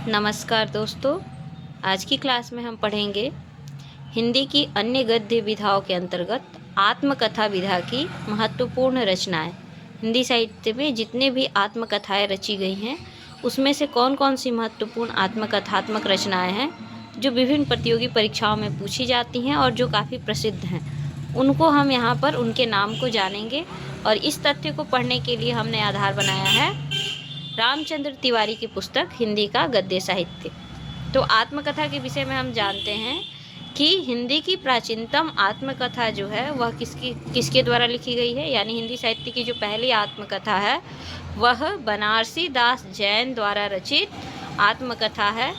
नमस्कार दोस्तों। आज की क्लास में हम पढ़ेंगे हिंदी की अन्य गद्य विधाओं के अंतर्गत आत्मकथा विधा की महत्वपूर्ण रचनाएं। हिंदी साहित्य में जितने भी आत्मकथाएं रची गई हैं उसमें से कौन कौन सी महत्वपूर्ण आत्मकथात्मक रचनाएं हैं जो विभिन्न प्रतियोगी परीक्षाओं में पूछी जाती हैं और जो काफ़ी प्रसिद्ध हैं, उनको हम यहाँ पर उनके नाम को जानेंगे। और इस तथ्य को पढ़ने के लिए हमने आधार बनाया है रामचंद्र तिवारी की पुस्तक हिंदी का गद्य साहित्य। तो आत्मकथा के विषय में हम जानते हैं कि हिंदी की प्राचीनतम आत्मकथा जो है वह किसके द्वारा लिखी गई है, यानी हिंदी साहित्य की जो पहली आत्मकथा है वह बनारसी दास जैन द्वारा रचित आत्मकथा है,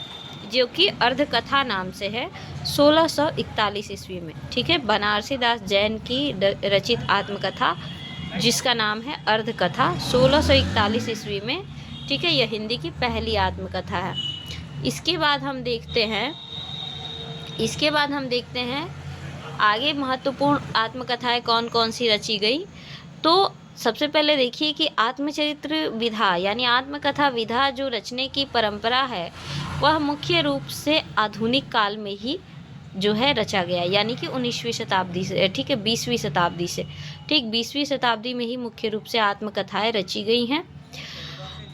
जो कि अर्धकथा नाम से है 1641 ईस्वी में। ठीक है, बनारसी दास जैन की रचित आत्मकथा जिसका नाम है अर्धकथा 1641 ईस्वी में। ठीक है, यह हिंदी की पहली आत्मकथा है। इसके बाद हम देखते हैं आगे महत्वपूर्ण आत्मकथाएं कौन कौन सी रची गई। तो सबसे पहले देखिए कि आत्मचरित्र विधा यानी आत्मकथा विधा जो रचने की परंपरा है वह मुख्य रूप से आधुनिक काल में ही जो है रचा गया, यानी कि 19वीं शताब्दी से, ठीक है 20वीं शताब्दी से, ठीक 20वीं शताब्दी में ही मुख्य रूप से आत्मकथाएं रची गई हैं।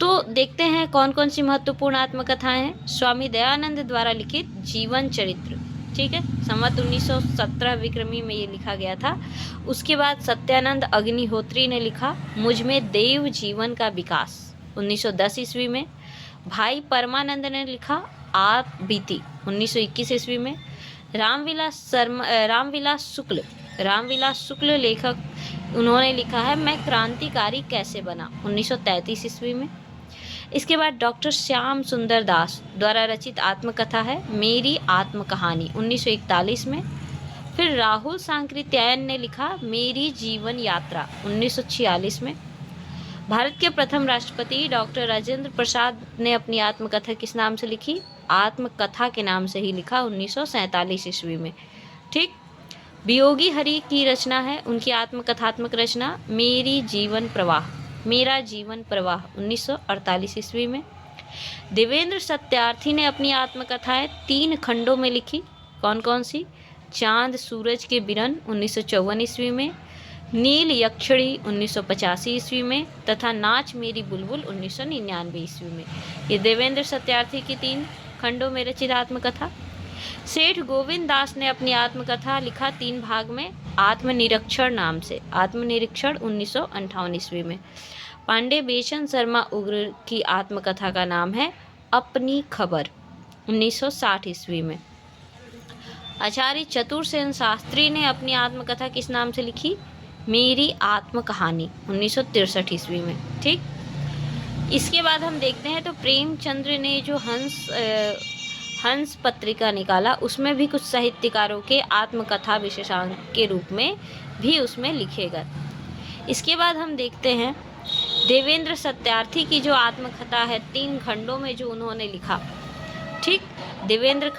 तो देखते हैं कौन कौन सी महत्वपूर्ण आत्मकथाएं हैं। स्वामी दयानंद द्वारा लिखित जीवन चरित्र, ठीक है, संवत 1917 विक्रमी में ये लिखा गया था। उसके बाद सत्यानंद अग्निहोत्री ने लिखा मुझ में देव जीवन का विकास 1910 ईस्वी में। भाई परमानंद ने लिखा आप बीती 1921 ईस्वी में। रामविलास शुक्ल लेखक, उन्होंने लिखा है मैं क्रांतिकारी कैसे बना 1933 ईस्वी में। इसके बाद डॉक्टर श्याम सुंदर दास द्वारा रचित आत्मकथा है मेरी आत्मकहानी 1941 में। फिर राहुल सांकृत्यायन ने लिखा मेरी जीवन यात्रा 1946 में। भारत के प्रथम राष्ट्रपति डॉक्टर राजेंद्र प्रसाद ने अपनी आत्मकथा किस नाम से लिखी? आत्मकथा के नाम से ही लिखा 1947 ईस्वी में। ठीक, वियोगी हरि की रचना है उनकी आत्मकथात्मक रचना मेरा जीवन प्रवाह 1948 ईस्वी में। देवेंद्र सत्यार्थी ने अपनी आत्मकथाएं 3 खंडों में लिखी। कौन कौन सी? चांद सूरज के बिरन 1954 ईस्वी में, नील यक्षिणी 1985 ईस्वी में तथा नाच मेरी बुलबुल 1999 ईस्वी में। ये देवेंद्र सत्यार्थी की 3 खंडों में रचित आत्मकथा। सेठ गोविंद दास ने अपनी आत्मकथा लिखा 3 भाग में आत्मनिरीक्षण नाम से, आत्मनिरीक्षण 1958 ईस्वी में। पांडे बेचन शर्मा उग्र की आत्मकथा का नाम है अपनी खबर 1960 ईस्वी में। आचार्य चतुरसेन शास्त्री ने अपनी आत्मकथा किस नाम से लिखी? मेरी आत्मकहानी 1963 ईस्वी में। ठीक, इसके बाद हम देखते हैं तो प्रेमचंद्र ने जो हंस पत्रिका निकाला उसमें भी कुछ साहित्यकारों के आत्मकथा विशेषांक के रूप में भी उसमें लिखे गए। इसके बाद हम देखते हैं देवेंद्र सत्यार्थी की जो आत्मकथा है 3 खंडों में जो उन्होंने लिखा। ठीक, देवेंद्र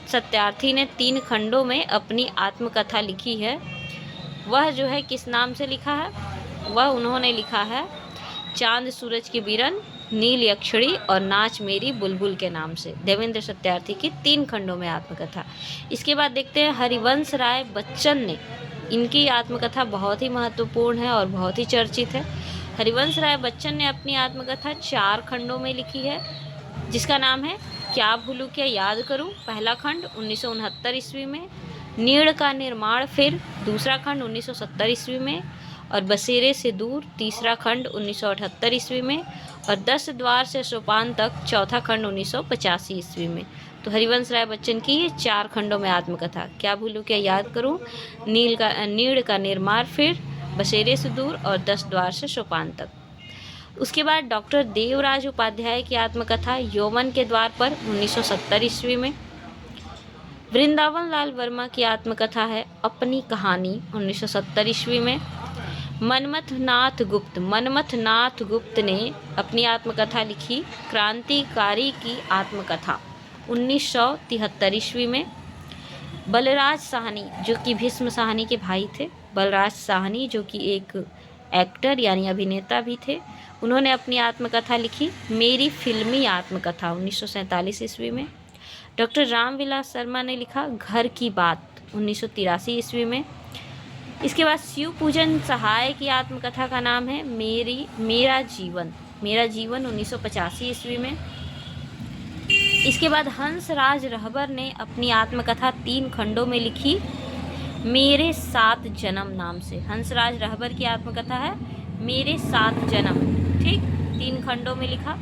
सत्यार्थी ने 3 खंडों में अपनी आत्मकथा लिखी है। वह जो है किस नाम से लिखा है? वह उन्होंने लिखा है चांद सूरज के बिरन, नील यक्षिणी और नाच मेरी बुलबुल के नाम से। देवेंद्र सत्यार्थी की 3 खंडों में आत्मकथा। इसके बाद देखते हैं हरिवंश राय बच्चन ने, इनकी आत्मकथा बहुत ही महत्वपूर्ण है और बहुत ही चर्चित है। हरिवंश राय बच्चन ने अपनी आत्मकथा 4 खंडों में लिखी है जिसका नाम है क्या भूलूं क्या याद करूं, पहला खंड 1969 ईस्वी में। नीड़ का निर्माण फिर, दूसरा खंड 1970 ईस्वी में। और बसेरे से दूर, तीसरा खंड 1978 ईस्वी में। और 10 द्वार से सोपान तक, चौथा खंड 1985 ईस्वी में। तो हरिवंश राय बच्चन की ये 4 खंडों में आत्मकथा, क्या भूलूं क्या याद करूं, नीड़ का निर्माण फिर, बसेरे से दूर और 10 द्वार से सोपान तक। उसके बाद डॉक्टर देवराज उपाध्याय की आत्मकथा यौवन के द्वार पर 1970 ईस्वी में। वृंदावन लाल वर्मा की आत्मकथा है अपनी कहानी 1970 ईस्वी में। मनमथ नाथ गुप्त ने अपनी आत्मकथा लिखी क्रांतिकारी की आत्मकथा 1973 ईस्वी में। बलराज साहनी जो कि भीष्म साहनी के भाई थे, बलराज साहनी जो कि एक एक्टर यानी अभिनेता भी थे, उन्होंने अपनी आत्मकथा लिखी मेरी फिल्मी आत्मकथा 1947 ईस्वी में। डॉक्टर रामविलास शर्मा ने लिखा घर की बात 1983 ईस्वी में। इसके बाद शिव पूजन सहाय की आत्मकथा का नाम है मेरा जीवन 1985 ईस्वी में। इसके बाद हंसराज रहबर ने अपनी आत्मकथा 3 खंडों में लिखी मेरे 7 जन्म नाम से। हंसराज रहबर की आत्मकथा है मेरे 7 जन्म, ठीक, 3 खंडों में लिखा।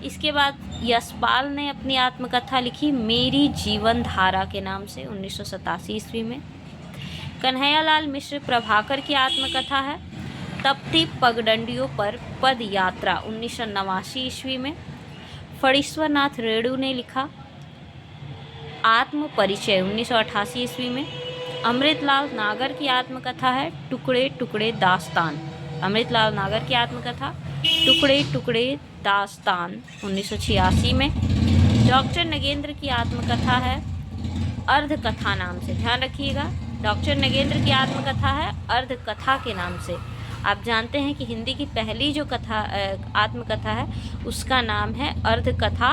इसके बाद यशपाल ने अपनी आत्मकथा लिखी मेरी जीवन धारा के नाम से 1987 ईस्वी में। कन्हैयालाल मिश्र प्रभाकर की आत्मकथा है तपती पगडंडियों पर पद यात्रा 1989 ईस्वी में। फणीश्वरनाथ रेणु ने लिखा आत्म परिचय 1988 ईस्वी में। अमृतलाल नागर की आत्मकथा है टुकड़े टुकड़े दास्तान। अमृतलाल नागर की आत्मकथा टुकड़े टुकड़े दास्तान 1986 में। डॉक्टर नगेंद्र की आत्मकथा है अर्धकथा नाम से, ध्यान रखिएगा, डॉक्टर नगेंद्र की आत्मकथा है अर्धकथा के नाम से। आप जानते हैं कि हिंदी की पहली जो कथा आत्मकथा है उसका नाम है अर्धकथा,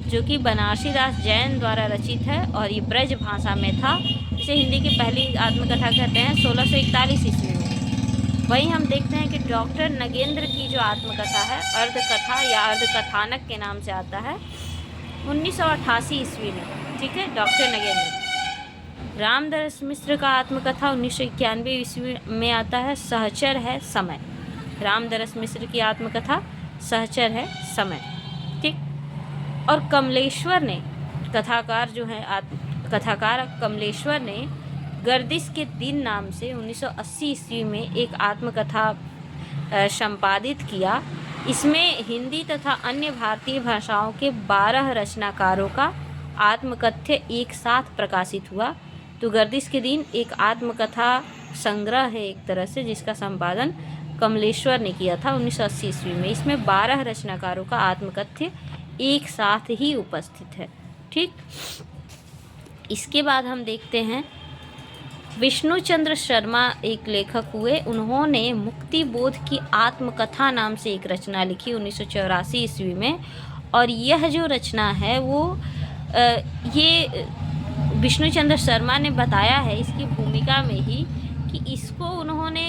जो कि बनारसी दास जैन द्वारा रचित है और ये ब्रज भाषा में था। इसे हिंदी की पहली आत्मकथा कहते हैं 1641 ईस्वी में। वहीं हम देखते हैं कि डॉक्टर नगेंद्र की जो आत्मकथा है अर्धकथा या अर्धकथानक के नाम से आता है 1988 ईस्वी में, ठीक है, डॉक्टर नगेंद्र। रामदास मिश्र का आत्मकथा 1991 ईस्वी में आता है सहचर है समय। रामदास मिश्र की आत्मकथा सहचर है समय, ठीक। और कमलेश्वर ने कथाकार जो है कथाकार कमलेश्वर ने गर्दिश के दिन नाम से 1980 ईस्वी में एक आत्मकथा संपादित किया। इसमें हिंदी तथा अन्य भारतीय भाषाओं के 12 रचनाकारों का आत्मकथ्य एक साथ प्रकाशित हुआ। तो गर्दिश के दिन एक आत्मकथा संग्रह है एक तरह से, जिसका संपादन कमलेश्वर ने किया था 1980 ईस्वी में। इसमें 12 रचनाकारों का आत्मकथ्य एक साथ ही उपस्थित है, ठीक। इसके बाद हम देखते हैं विष्णुचंद्र शर्मा एक लेखक हुए। उन्होंने मुक्ति बोध की आत्मकथा नाम से एक रचना लिखी 1984 ईस्वी में। और यह जो रचना है वो ये विष्णुचंद्र शर्मा ने बताया है इसकी भूमिका में ही कि इसको उन्होंने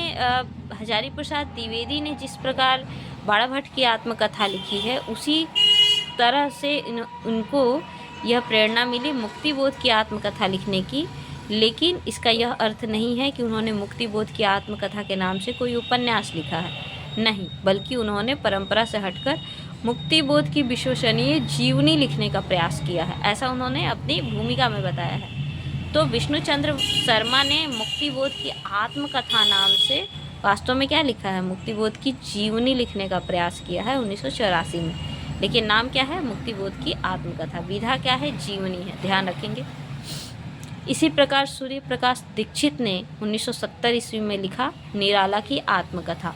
हजारी प्रसाद द्विवेदी ने जिस प्रकार बाड़ा भट्ट की आत्मकथा लिखी है उसी तरह से उनको यह प्रेरणा मिली मुक्ति बोध की आत्मकथा लिखने की। लेकिन इसका यह अर्थ नहीं है कि उन्होंने मुक्ति बोध की आत्मकथा के नाम से कोई उपन्यास लिखा है, नहीं, बल्कि उन्होंने परंपरा से हटकर मुक्ति बोध की विश्वसनीय जीवनी लिखने का प्रयास किया है, ऐसा उन्होंने अपनी भूमिका में बताया है। तो विष्णुचंद्र शर्मा ने मुक्ति बोध की आत्मकथा नाम से वास्तव में क्या लिखा है, मुक्ति बोध की जीवनी लिखने का प्रयास किया है 1984 में। लेकिन नाम क्या है, मुक्ति बोध की आत्मकथा, विधा क्या है, जीवनी है, ध्यान रखेंगे। इसी प्रकार सूर्य प्रकाश दीक्षित ने 1970 ईस्वी में लिखा निराला की आत्मकथा,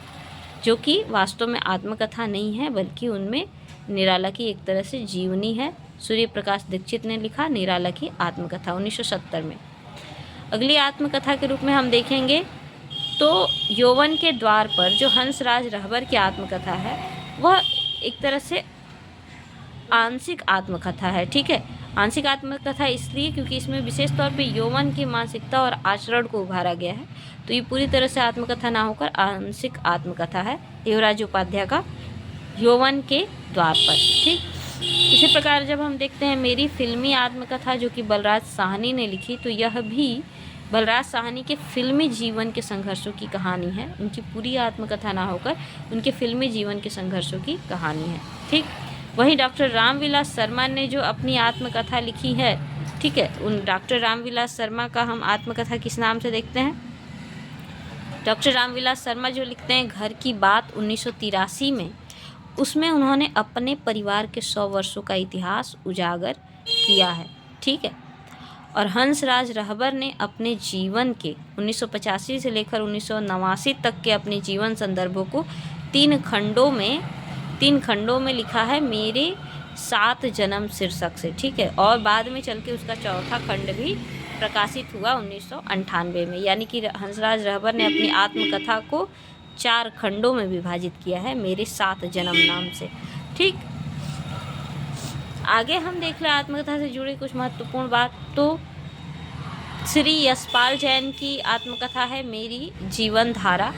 जो कि वास्तव में आत्मकथा नहीं है बल्कि उनमें निराला की एक तरह से जीवनी है। सूर्य प्रकाश दीक्षित ने लिखा निराला की आत्मकथा 1970 में। अगली आत्मकथा के रूप में हम देखेंगे तो यौवन के द्वार पर जो हंसराज रहबर की आत्मकथा है वह एक तरह से आंशिक आत्मकथा है, ठीक है। आंशिक आत्मकथा इसलिए क्योंकि इसमें विशेष तौर पे यौवन की मानसिकता और आचरण को उभारा गया है। तो ये पूरी तरह से आत्मकथा ना होकर आंशिक आत्मकथा है देवराज उपाध्याय का यौवन के द्वार पर, ठीक। इसी प्रकार जब हम देखते हैं मेरी फिल्मी आत्मकथा जो कि बलराज साहनी ने लिखी, तो यह भी बलराज साहनी के फिल्मी जीवन के संघर्षों की कहानी है। उनकी पूरी आत्मकथा ना होकर उनके फिल्मी जीवन के संघर्षों की कहानी है, ठीक। वहीं डॉक्टर रामविलास शर्मा ने जो अपनी आत्मकथा लिखी है, ठीक है, उन डॉक्टर रामविलास शर्मा का हम आत्मकथा किस नाम से देखते हैं। डॉक्टर रामविलास शर्मा जो लिखते हैं घर की बात 1983 में, उसमें उन्होंने अपने परिवार के 100 वर्षों का इतिहास उजागर किया है, ठीक है। और हंसराज रहबर ने अपने जीवन के 1985 से लेकर 1989 तक के अपने जीवन संदर्भों को 3 खंडों में लिखा है मेरे 7 जन्म शीर्षक से, ठीक है। और बाद में चल के उसका 4था खंड भी प्रकाशित हुआ 1998 में। यानी कि हंसराज रहबर ने अपनी आत्मकथा को 4 खंडों में विभाजित किया है, मेरे 7 जन्म नाम से। ठीक, आगे हम देख लें आत्मकथा से जुड़ी कुछ महत्वपूर्ण बात। तो श्री यशपाल जैन की आत्मकथा है मेरी जीवन धारा।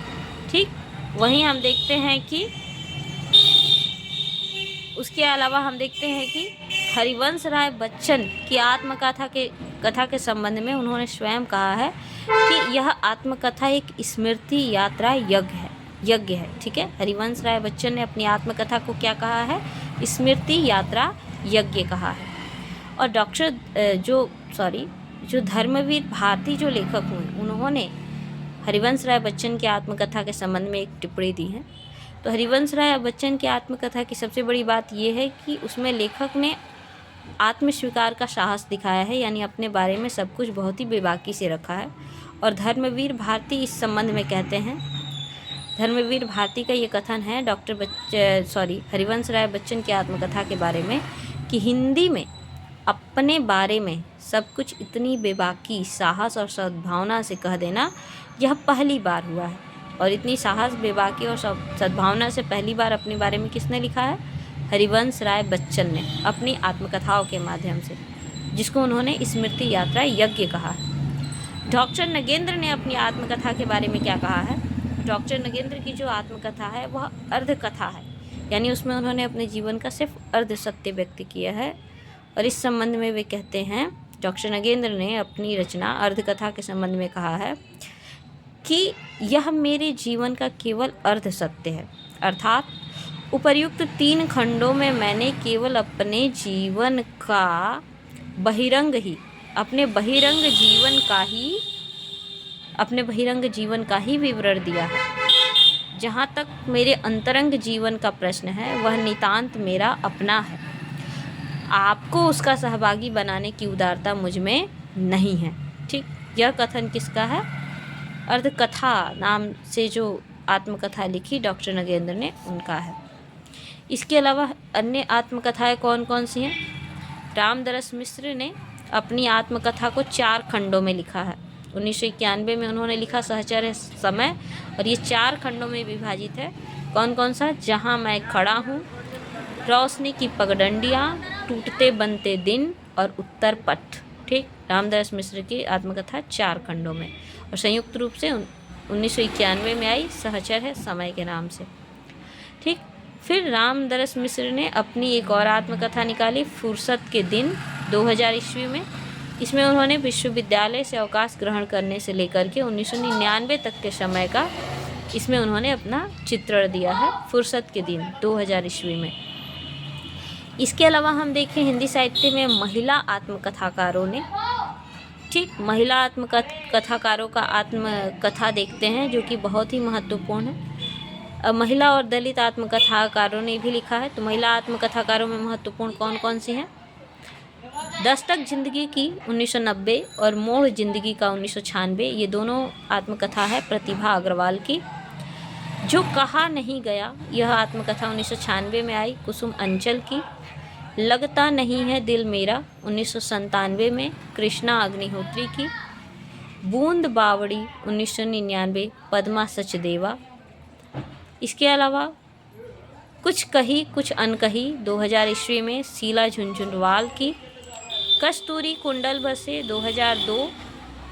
ठीक, वहीं हम देखते हैं कि उसके अलावा हम देखते हैं कि हरिवंश राय बच्चन की कथा के संबंध में उन्होंने स्वयं कहा है कि यह आत्मकथा एक स्मृति यात्रा यज्ञ है। ठीक है, हरिवंश राय बच्चन ने अपनी आत्मकथा को क्या कहा है? स्मृति यात्रा यज्ञ कहा है। और जो धर्मवीर भारती जो लेखक हुए, उन्होंने हरिवंश राय बच्चन की आत्मकथा के संबंध में एक टिप्पणी दी है। तो हरिवंश राय बच्चन की आत्मकथा की सबसे बड़ी बात यह है कि उसमें लेखक ने आत्मस्वीकार का साहस दिखाया है, यानी अपने बारे में सब कुछ बहुत ही बेबाकी से रखा है। और धर्मवीर भारती इस संबंध में कहते हैं, धर्मवीर भारती का ये कथन है हरिवंश राय बच्चन की आत्मकथा के बारे में कि हिंदी में अपने बारे में सब कुछ इतनी बेबाकी, साहस और सद्भावना से कह देना यह पहली बार हुआ है। और इतनी साहस, बेबाकी और सद्भावना से पहली बार अपने बारे में किसने लिखा है? हरिवंश राय बच्चन ने अपनी आत्मकथाओं के माध्यम से, जिसको उन्होंने स्मृति यात्रा यज्ञ कहा है। डॉक्टर नगेंद्र ने अपनी आत्मकथा के बारे में क्या कहा है? डॉक्टर नगेंद्र की जो आत्मकथा है वह अर्ध कथा है, यानी उसमें उन्होंने अपने जीवन का सिर्फ अर्ध सत्य व्यक्त किया है। और इस संबंध में वे कहते हैं, डॉक्टर नगेंद्र ने अपनी रचना अर्ध कथा के संबंध में कहा है कि यह मेरे जीवन का केवल अर्ध सत्य है, अर्थात उपर्युक्त 3 खंडों में मैंने केवल अपने बहिरंग जीवन का ही विवरण दिया है। जहाँ तक मेरे अंतरंग जीवन का प्रश्न है, वह नितांत मेरा अपना है। आपको उसका सहभागी बनाने की उदारता मुझ में नहीं है। ठीक, यह कथन किसका है? अर्धकथा नाम से जो आत्मकथा लिखी डॉक्टर नगेंद्र ने, उनका है। इसके अलावा अन्य आत्मकथाएं कौन कौन सी हैं? रामदरस मिश्र ने अपनी आत्मकथा को 4 खंडों में लिखा है। 1991 में उन्होंने लिखा सहचर है समय, और ये 4 खंडों में विभाजित है। कौन कौन सा? जहाँ मैं खड़ा हूँ, रोशनी की पगडंडियाँ, टूटते बनते दिन और उत्तर पथ। ठीक, रामदरस मिश्र की आत्मकथा 4 खंडों में, और संयुक्त रूप से 1991 में आई सहचर है समय के नाम से। ठीक, फिर रामदरस मिश्र ने अपनी एक और आत्मकथा निकाली, फुर्सत के दिन, 2000 ईस्वी में। इसमें उन्होंने विश्वविद्यालय से अवकाश ग्रहण करने से लेकर के 1999 तक के समय का इसमें उन्होंने अपना चित्रण दिया है, फुर्सत के दिन, 2000 ईस्वी में। इसके अलावा हम देखें हिंदी साहित्य में महिला आत्मकथाकारों ने, ठीक, महिला आत्मकथाकारों का आत्मकथा देखते हैं, जो कि बहुत ही महत्वपूर्ण है। महिला और दलित आत्मकथाकारों ने भी लिखा है। तो महिला आत्मकथाकारों में महत्वपूर्ण कौन कौन सी हैं? दस्तक जिंदगी की 1990 और मोड़ जिंदगी का 1996, ये दोनों आत्मकथा है प्रतिभा अग्रवाल की। जो कहा नहीं गया, यह आत्मकथा 1996 में आई कुसुम अंचल की। लगता नहीं है दिल मेरा 1997 में कृष्णा अग्निहोत्री की। बूंद बावड़ी 1999 पद्मा सचदेवा। इसके अलावा कुछ कही कुछ अनकही 2000 ईस्वी में शीला झुंझुनवाल की। कस्तूरी कुंडल बसे 2002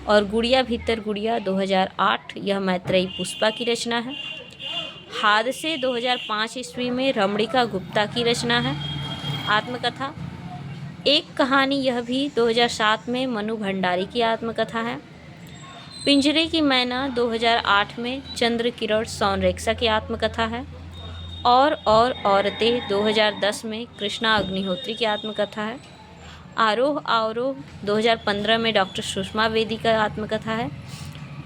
और गुड़िया भीतर गुड़िया 2008, यह मैत्रेयी पुष्पा की रचना है। हादसे 2005 ईस्वी में रमणिका गुप्ता की रचना है आत्मकथा। एक कहानी, यह भी 2007 में मनु भंडारी की आत्मकथा है। पिंजरे की मैना 2008 में चंद्र किरण सोनरेखा की आत्मकथा है। और औरतें 2010 में कृष्णा अग्निहोत्री की आत्मकथा है। आरोह आवरोह 2015 में डॉक्टर सुषमा वेदी का आत्मकथा है।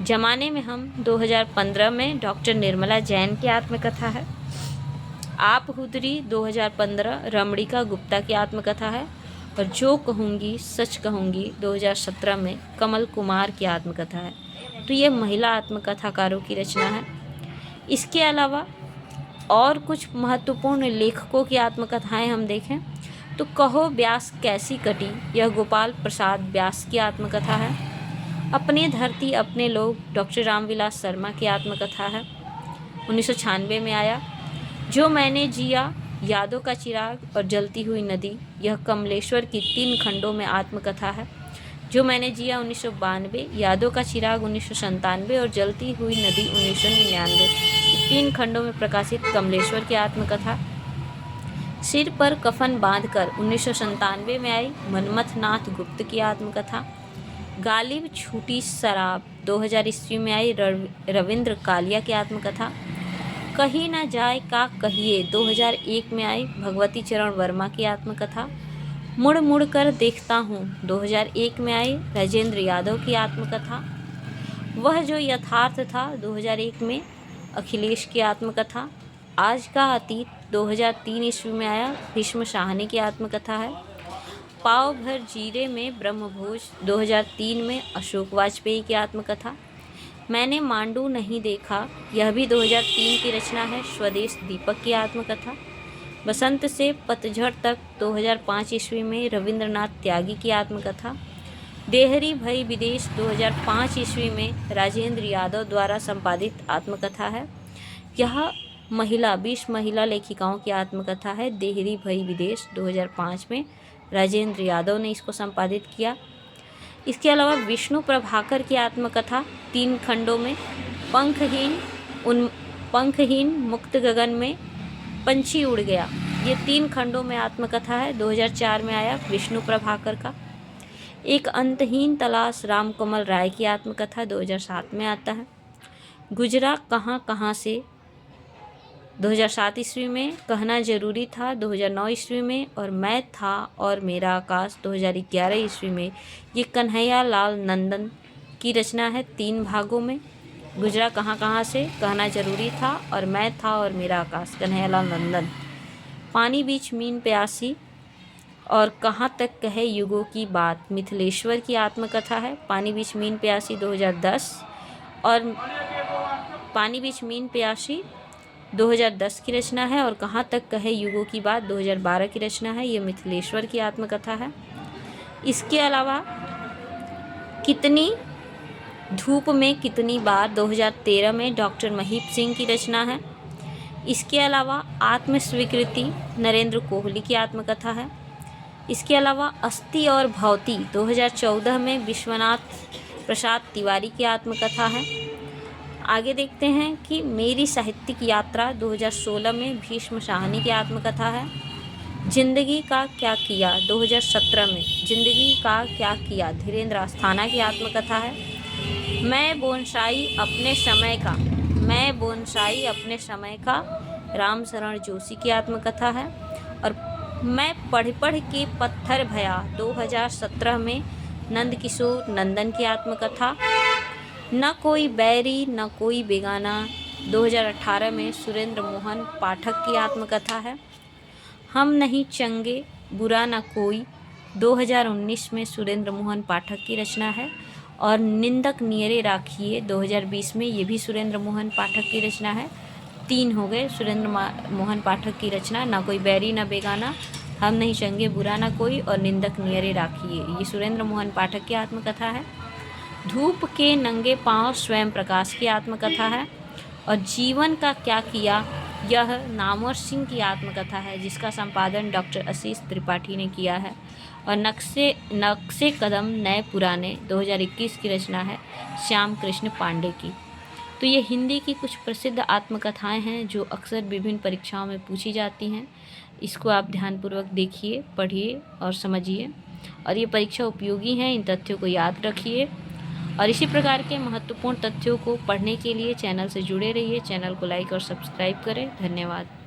जमाने में हम 2015 में डॉक्टर निर्मला जैन की आत्मकथा है। आप हुदरी 2015 रमणिका गुप्ता की आत्मकथा है। और जो कहूँगी सच कहूँगी 2017 में कमल कुमार की आत्मकथा है। तो ये महिला आत्मकथाकारों की रचना है। इसके अलावा और कुछ महत्वपूर्ण लेखकों की आत्मकथाएं हम देखें तो कहो ब्यास कैसी कटी, यह गोपाल प्रसाद व्यास की आत्मकथा है। अपने धरती अपने लोग डॉक्टर रामविलास शर्मा की आत्मकथा है। 1996 में आया। जो मैंने जिया, यादों का चिराग और जलती हुई नदी, यह कमलेश्वर की 3 खंडों में आत्मकथा है। जो मैंने जिया 1992, यादों का चिराग 1997 और जलती हुई नदी 1999, 3 खंडों में प्रकाशित कमलेश्वर की आत्मकथा। सिर पर कफन बांधकर 1997 में आई मनमथ नाथ गुप्त की आत्मकथा। गालिब छूटी शराब 2000 ईस्वी में आई रविंद्र कालिया की आत्मकथा। कहीं ना जाए का कहिए 2001 में आई भगवती चरण वर्मा की आत्मकथा। मुड़ मुड़ कर देखता हूँ 2001 में आई राजेंद्र यादव की आत्मकथा। वह जो यथार्थ था 2001 में अखिलेश की आत्मकथा। आज का अतीत 2003 ईस्वी में आया भीष्म शाहनी की आत्मकथा है। पाव भर जीरे में ब्रह्मभोज 2003 में अशोक वाजपेयी की आत्मकथा। मैंने मांडू नहीं देखा, यह भी 2003 की रचना है, स्वदेश दीपक की आत्मकथा। बसंत से पतझड़ तक 2005 ईस्वी में रविंद्रनाथ त्यागी की आत्मकथा। देहरी भई विदेश 2005 ईस्वी में राजेंद्र यादव द्वारा संपादित आत्मकथा है। यह 20 महिला लेखिकाओं की आत्मकथा है। देहरी भई विदेश 2005 में राजेंद्र यादव ने इसको संपादित किया। इसके अलावा विष्णु प्रभाकर की आत्मकथा 3 खंडों में, पंखहीन मुक्त गगन में पंछी उड़ गया, ये 3 खंडों में आत्मकथा है। 2004 में आया विष्णु प्रभाकर का। एक अंतहीन तलाश राम कमल राय की आत्मकथा 2007 में आता है। गुजरा कहाँ कहाँ से 2007 ईस्वी में, कहना जरूरी था 2009 ईस्वी में और मैं था और मेरा आकाश 2011 ईस्वी में। ये कन्हैया लाल नंदन की रचना है 3 भागों में। गुजरा कहाँ कहाँ से, कहना जरूरी था और मैं था और मेरा आकाश, कन्हैया लाल नंदन। पानी बीच मीन प्यासी और कहाँ तक कहे युगों की बात, मिथिलेश्वर की आत्मकथा है। पानी बीच मीन प्यासी 2010 और पानी बीच मीन प्यासी 2010 की रचना है और कहाँ तक कहे युगों की बात 2012 की रचना है। ये मिथिलेश्वर की आत्मकथा है। इसके अलावा कितनी धूप में कितनी बार 2013 में डॉक्टर महीप सिंह की रचना है। इसके अलावा आत्मस्वीकृति नरेंद्र कोहली की आत्मकथा है। इसके अलावा अस्थि और भौती 2014 में विश्वनाथ प्रसाद तिवारी की आत्मकथा है। आगे देखते हैं कि मेरी साहित्यिक यात्रा 2016 में भीष्म शाहनी की आत्मकथा है। जिंदगी का क्या किया 2017 में, जिंदगी का क्या किया धीरेन्द्र अस्थाना की आत्मकथा है। मैं बोनसाई अपने समय का राम शरण जोशी की आत्मकथा है। और मैं पढ़ के पत्थर भया 2017 में नंदकिशोर नंदन की आत्मकथा। न कोई बैरी न कोई बेगाना 2018 में सुरेंद्र मोहन पाठक की आत्मकथा है। हम नहीं चंगे बुरा न कोई 2019 में सुरेंद्र मोहन पाठक की रचना है। और निंदक नियरे राखिए 2020 में, ये भी सुरेंद्र मोहन पाठक की रचना है। 3 हो गए सुरेंद्र मोहन पाठक की रचना, ना कोई बैरी ना बेगाना, हम नहीं चंगे बुरा ना कोई और निंदक नियरे राखिए, ये सुरेंद्र मोहन पाठक की आत्मकथा है। धूप के नंगे पांव स्वयं प्रकाश की आत्मकथा है। और जीवन का क्या किया, यह नामवर सिंह की आत्मकथा है, जिसका संपादन डॉक्टर आशीष त्रिपाठी ने किया है। और नक्शे कदम नए पुराने 2021 की रचना है श्याम कृष्ण पांडे की। तो ये हिंदी की कुछ प्रसिद्ध आत्मकथाएं हैं जो अक्सर विभिन्न परीक्षाओं में पूछी जाती हैं। इसको आप ध्यानपूर्वक देखिए, पढ़िए और समझिए, और ये परीक्षा उपयोगी हैं। इन तथ्यों को याद रखिए और इसी प्रकार के महत्वपूर्ण तथ्यों को पढ़ने के लिए चैनल से जुड़े रहिए। चैनल को लाइक और सब्सक्राइब करें। धन्यवाद।